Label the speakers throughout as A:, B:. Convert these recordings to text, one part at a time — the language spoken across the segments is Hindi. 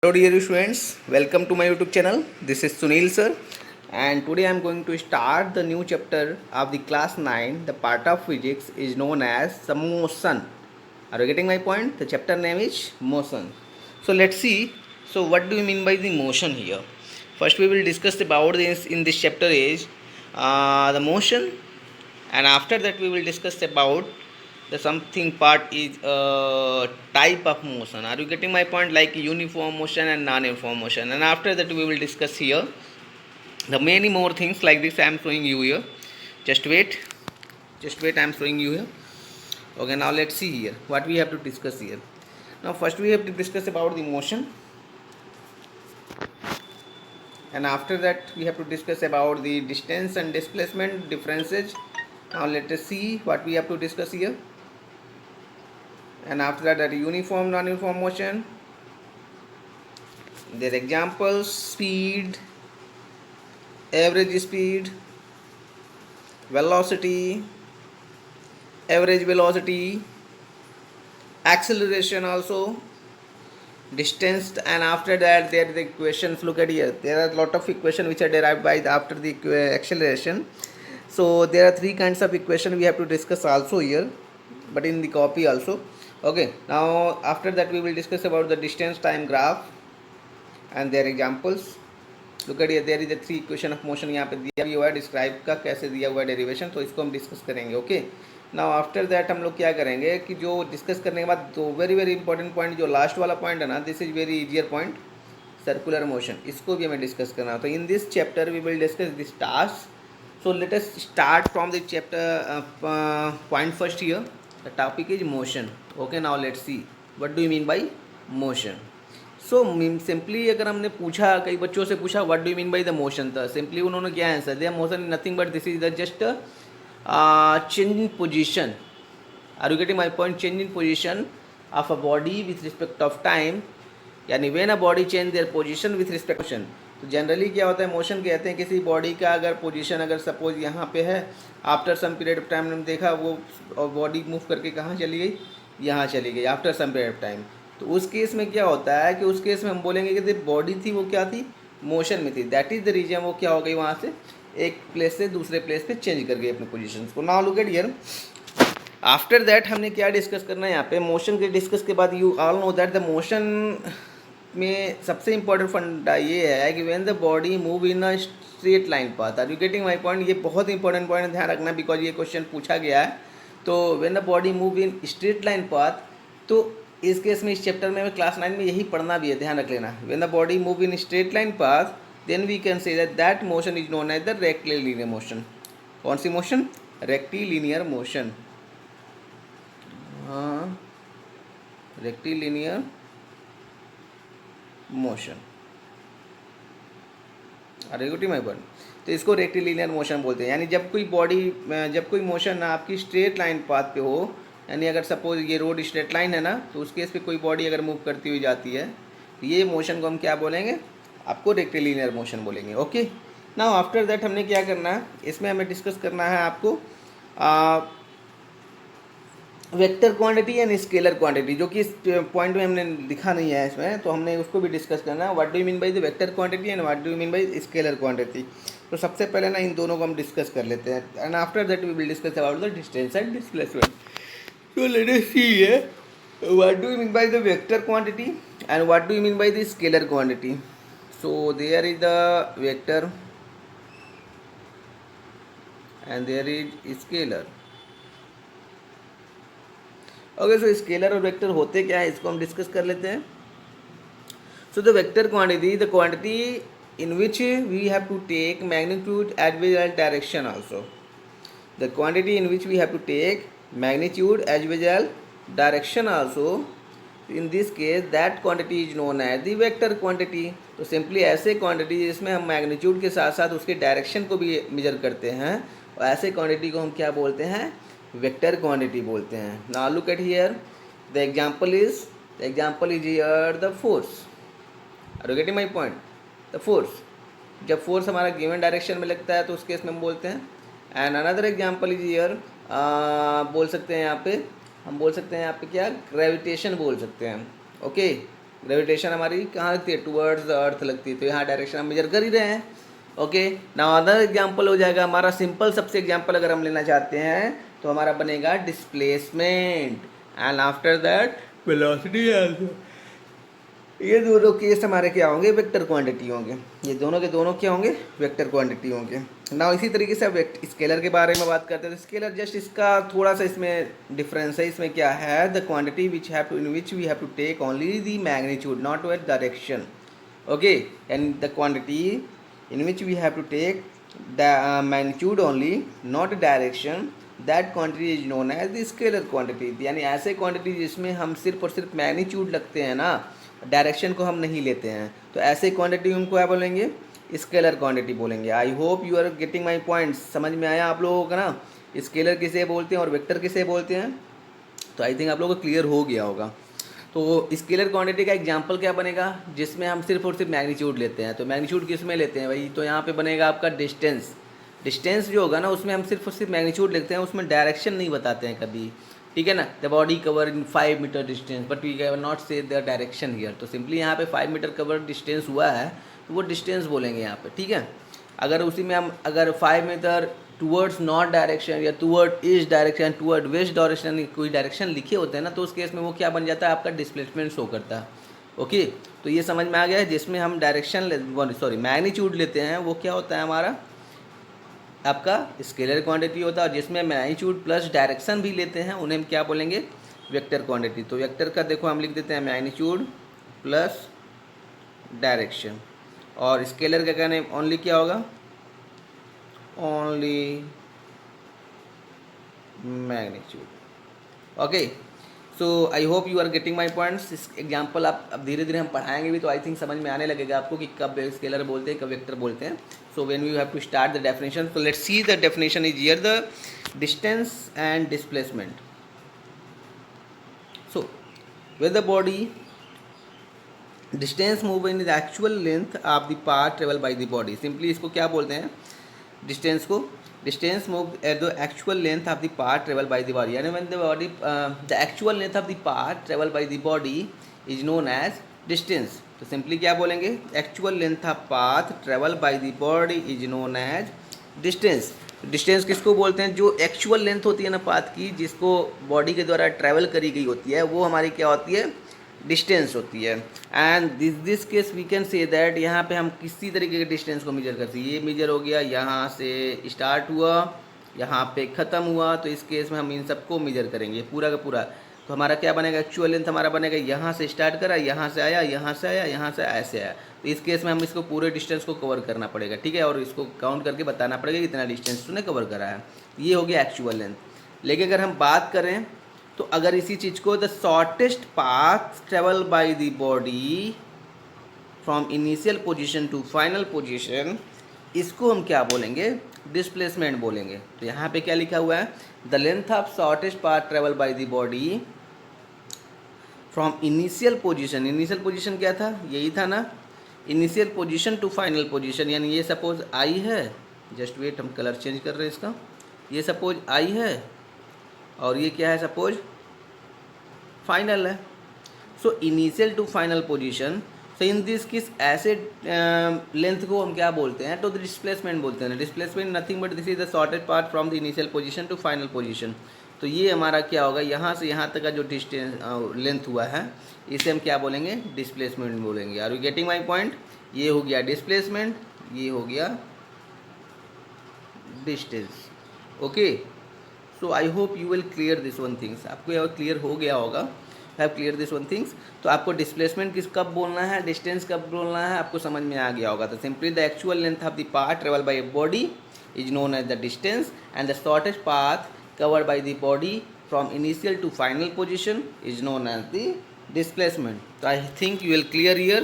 A: Hello dear students, welcome to my YouTube channel. This is Sunil sir, and today I am going to start the new chapter of the class 9. The part of physics is known as the motion. Are you getting my point? The chapter name is motion. So let's see. So what do you mean by the motion here? First we will discuss about this in this chapter is the motion, and after that we will discuss about the something part is a type of motion. Are you getting my point? Like uniform motion and non-uniform motion. And after that we will discuss here the many more things like this I am showing you here. Just wait, I am showing you here. Okay, now let's see here what we have to discuss here. Now first we have to discuss about the motion, and after that we have to discuss about the distance and displacement differences. Now let us see what we have to discuss here. And after that uniform non-uniform motion, their examples: speed, average speed, velocity, average velocity, acceleration also, distance. And after that there are the equations. Look at here, there are a lot of equations which are derived by after the acceleration. So there are three kinds of equation we have to discuss also here, but in the copy also. Okay, now after that we will discuss about the distance time graph and their examples. Look at here, there is a three equation of motion यहाँ पे दिया हुआ है, डिस्क्राइब का कैसे दिया हुआ है डेरिवेशन, तो इसको हम डिस्कस करेंगे. ओके, नाउ आफ्टर दैट हम लोग क्या करेंगे कि जो डिस्कस करने के बाद दो वेरी वेरी इंपॉर्टेंट पॉइंट, जो लास्ट वाला पॉइंट है ना, this is very easier point, circular motion, इसको भी हमें डिस्कस करना. तो in this chapter we will discuss this task. So let us start from the chapter point first here. The topic is motion. Okay, now let's see what do you mean by motion. So simply अगर हमने पूछा, कई बच्चों से पूछा what do you mean by the motion, तो simply उन्होंने क्या आंसर दिया, motion is nothing but this is the just change in position. Are you getting my point? Change in position of a body with respect of time, यानी when a body change their position with respect to motion. तो जनरली क्या होता है, मोशन कहते हैं किसी बॉडी का अगर पोजीशन अगर सपोज यहाँ पे है, after some period of time हमने देखा वो बॉडी मूव करके कहाँ चली गई, यहाँ चली गई after some period of time. तो उस केस में क्या होता है कि उस केस में हम बोलेंगे कि बॉडी थी वो क्या थी, मोशन में थी. दैट इज़ द रीजन वो क्या हो गई, वहाँ से एक प्लेस से दूसरे प्लेस पे चेंज कर गई अपने पोजीशन को. Now look at here. After that हमने क्या डिस्कस करना है यहाँ पे, मोशन के डिस्कस के बाद you all know that the motion में सबसे इंपॉर्टेंट फंडा ये है कि when the body move in a straight line path. Are you getting my point? ये बहुत इंपॉर्टेंट पॉइंट ध्यान रखना, बिकॉज ये क्वेश्चन पूछा गया है. तो when the body move in straight line path, तो इस केस में इस चैप्टर में क्लास 9 में यही पढ़ना भी है, ध्यान रख लेना. When the body move in straight line path then we can say that motion is known as the rectilinear motion. कौन सी मोशन? Rectilinear motion. हाँ, रेक्टिलिनियर मोशन. अरे गुटी माई बन, तो इसको रेक्टिलिनियर मोशन बोलते हैं. यानी जब कोई मोशन आपकी स्ट्रेट लाइन पाथ पे हो, यानी अगर सपोज ये रोड स्ट्रेट लाइन है ना, तो उस केस पे कोई बॉडी अगर मूव करती हुई जाती है, तो ये मोशन को हम क्या बोलेंगे, आपको रेक्टिलिनियर मोशन बोलेंगे. ओके, नाउ आफ्टर दैट हमने क्या करना है, इसमें हमें डिस्कस करना है आपको vector quantity and scalar quantity, जो कि इस पॉइंट में हमने लिखा नहीं है इसमें, तो हमने उसको भी डिस्कस करना है. What do you mean by the vector quantity and what do you mean by scalar quantity. तो सबसे पहले ना इन दोनों को हम डिस्कस कर लेते हैं, and after that we will discuss about the distance and displacement. So let us see here, what do you mean by the vector quantity and what do you mean by the scalar quantity. So there is the vector and there is scalar. Okay, so scalar और वेक्टर होते क्या है, इसको हम डिस्कस कर लेते हैं. So the vector quantity, the quantity in which we have to take magnitude as well as direction also. The quantity in which we have to take magnitude as well as direction also. In this case that quantity is known as the vector quantity. तो सिंपली ऐसे क्वांटिटी जिसमें हम मैग्नीट्यूड के साथ साथ उसके डायरेक्शन को भी मेजर करते हैं, और ऐसे क्वांटिटी को हम क्या बोलते हैं, वेक्टर क्वांटिटी बोलते हैं. Now look at here, the example is here the force. Are you getting my point? The force, जब फोर्स हमारा गिवन डायरेक्शन में लगता है तो उस केस में हम बोलते हैं. And another example is here, बोल सकते हैं यहाँ पे, हम बोल सकते हैं यहाँ पे क्या, ग्रेविटेशन बोल सकते हैं. ओके, ग्रेविटेशन हमारी कहाँ लगती है, टुवर्ड्स द अर्थ लगती है, तो यहाँ डायरेक्शन हम मेजर कर ही रहे हैं। ओके, नाउ अदर एग्जांपल हो जाएगा हमारा सिंपल सबसे एग्जांपल अगर हम लेना चाहते हैं तो हमारा बनेगा displacement and after that velocity also. ये दोनों केस हमारे क्या होंगे, वेक्टर क्वांटिटी होंगे, ये दोनों के दोनों क्या होंगे, वेक्टर क्वांटिटी होंगे। ना इसी तरीके से अब स्केलर के बारे में बात करते हैं तो स्केलर जस्ट इसका थोड़ा सा इसमें डिफरेंस है। इसमें क्या है, the quantity which have to in which we have to take only the magnitude not with direction. Okay, and the quantity in which we have to take the magnitude only not direction, that quantity is known as the scalar quantity. यानी ऐसे क्वांटिटी जिसमें हम सिर्फ और सिर्फ मैग्नीट्यूड लगते हैं ना, डायरेक्शन को हम नहीं लेते हैं, तो ऐसे क्वांटिटी हम क्या बोलेंगे, स्केलर क्वांटिटी बोलेंगे। I hope you are getting my points, समझ में आया आप लोगों का ना, स्केलर किसे बोलते हैं और वेक्टर किसे बोलते हैं, तो आई थिंक आप लोगों को क्लियर हो गया होगा। तो स्केलर क्वांटिटी का एग्जांपल क्या बनेगा, जिसमें हम सिर्फ और सिर्फ मैग्नीट्यूड लेते हैं। तो मैग्नीट्यूड किस में लेते हैं भाई, तो यहाँ पे बनेगा आपका डिस्टेंस। डिस्टेंस जो होगा ना उसमें हम सिर्फ और सिर्फ मैग्नीट्यूड लिखते हैं, उसमें डायरेक्शन नहीं बताते हैं कभी, ठीक है ना। The body cover in 5 metre distance but we can not say the direction here. तो सिंपली यहाँ पे 5 मीटर कवर डिस्टेंस हुआ है तो वो डिस्टेंस बोलेंगे यहाँ पे, ठीक है। अगर उसी में हम अगर 5 मीटर टूवर्ड्स नॉर्थ डायरेक्शन या toward east direction, toward west direction कोई डायरेक्शन लिखे होते हैं ना, तो उस केस में वो क्या बन जाता है, आपका डिस्प्लेसमेंट शो करता है। ओके, तो ये समझ में आ गया है। जिसमें हम डायरेक्शन सॉरी मैग्नीट्यूड लेते हैं वो क्या होता है हमारा, आपका स्केलर क्वांटिटी होता है। और जिसमें मैग्नीट्यूड प्लस डायरेक्शन भी लेते हैं उन्हें हम क्या बोलेंगे, वेक्टर क्वांटिटी। तो वेक्टर का देखो हम लिख देते हैं मैग्नीट्यूड प्लस डायरेक्शन, और स्केलर का कहने ओनली क्या होगा, only magnitude. Okay, so I hope you are getting my points. इस एग्जाम्पल आप अब धीरे धीरे हम पढ़ाएंगे भी तो आई थिंक समझ में आने लगेगा आपको कि कब स्केलर बोलते हैं कब वेक्टर बोलते हैं। So when we have to start the definition, so let's see the definition is here, the distance and displacement. So with the body distance move in the actual length of the path travel by the body. Simply इसको क्या बोलते हैं, डिस्टेंस को, distance move at the actual length of the path travel by the body. यानी when the body the actual length of the path travel by the body is known as distance. तो सिंपली क्या बोलेंगे, actual length of path travel by the body is known as distance. Distance किसको बोलते हैं, जो एक्चुअल लेंथ होती है ना पाथ की, जिसको बॉडी के द्वारा ट्रैवल करी गई होती है, वो हमारी क्या होती है, डिस्टेंस होती है। And this case we can say that, यहाँ पे हम किसी तरीके के डिस्टेंस को मेजर करते हैं। ये मेजर हो गया, यहाँ से स्टार्ट हुआ, यहाँ पे ख़त्म हुआ, तो इस केस में हम इन सबको मेजर करेंगे पूरा का पूरा। तो हमारा क्या बनेगा, एक्चुअल लेंथ हमारा बनेगा, यहाँ से स्टार्ट करा, यहाँ से आया, यहाँ से आया, यहाँ से ऐसे आया। तो इस केस में हम इसको पूरे डिस्टेंस को कवर करना पड़ेगा, ठीक है, और इसको काउंट करके बताना पड़ेगा कितना डिस्टेंस उसने कवर करा है। ये हो गया एक्चुअल लेंथ। लेकिन अगर हम बात करें तो अगर इसी चीज़ को the shortest path travel by the body from initial position to final position, इसको हम क्या बोलेंगे, डिस्प्लेसमेंट बोलेंगे। तो यहाँ पे क्या लिखा हुआ है, the length of shortest path travel by the body from initial position. Initial position क्या था, यही था ना, initial position to final position. यानी ये सपोज आई है, जस्ट वेट हम कलर चेंज कर रहे हैं इसका, ये सपोज आई है और ये क्या है, सपोज फाइनल है। So initial to final position, so in this case ऐसे लेंथ को हम क्या बोलते हैं, तो डिस्प्लेसमेंट बोलते हैं। Displacement nothing but this is the shortest path from the initial position to final position. तो ये हमारा क्या होगा, यहाँ से यहाँ तक का जो डिस्टेंस लेंथ हुआ है, इसे हम क्या बोलेंगे, डिस्प्लेसमेंट बोलेंगे। Are you getting my point. ये हो गया डिस्प्लेसमेंट, ये हो गया distance. Okay, so I hope you will clear this one things. आपको यह क्लियर हो गया होगा, have clear this one things. तो आपको डिस्प्लेसमेंट किस कब बोलना है, डिस्टेंस कब बोलना है, आपको समझ में आ गया होगा। तो simply the actual length of the path travel by a body is known as the distance and the shortest path covered by the body from initial to final position is known as the displacement. So I think you will clear here.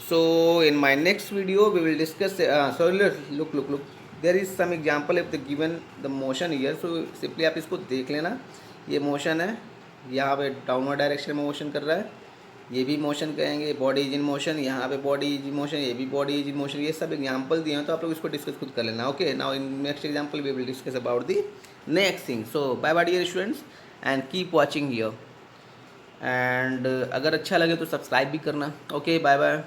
A: So in my next video we will discuss so look there is some example if the given the motion here. So simply आप इसको देख लेना, ये मोशन है, यहाँ पे डाउनवर्ड डायरेक्शन में मोशन कर रहा है, ये भी मोशन कहेंगे, बॉडी इज इन मोशन, यहाँ पे बॉडी इज इन मोशन, ये भी बॉडी इज इन मोशन। ये सब एग्जांपल दिए हैं तो आप लोग इसको डिस्कस खुद कर लेना। Okay, now in next example we will discuss about the next thing. So bye bye dear students and keep watching here and अगर अच्छा लगे तो सब्सक्राइब भी करना. Okay, bye bye.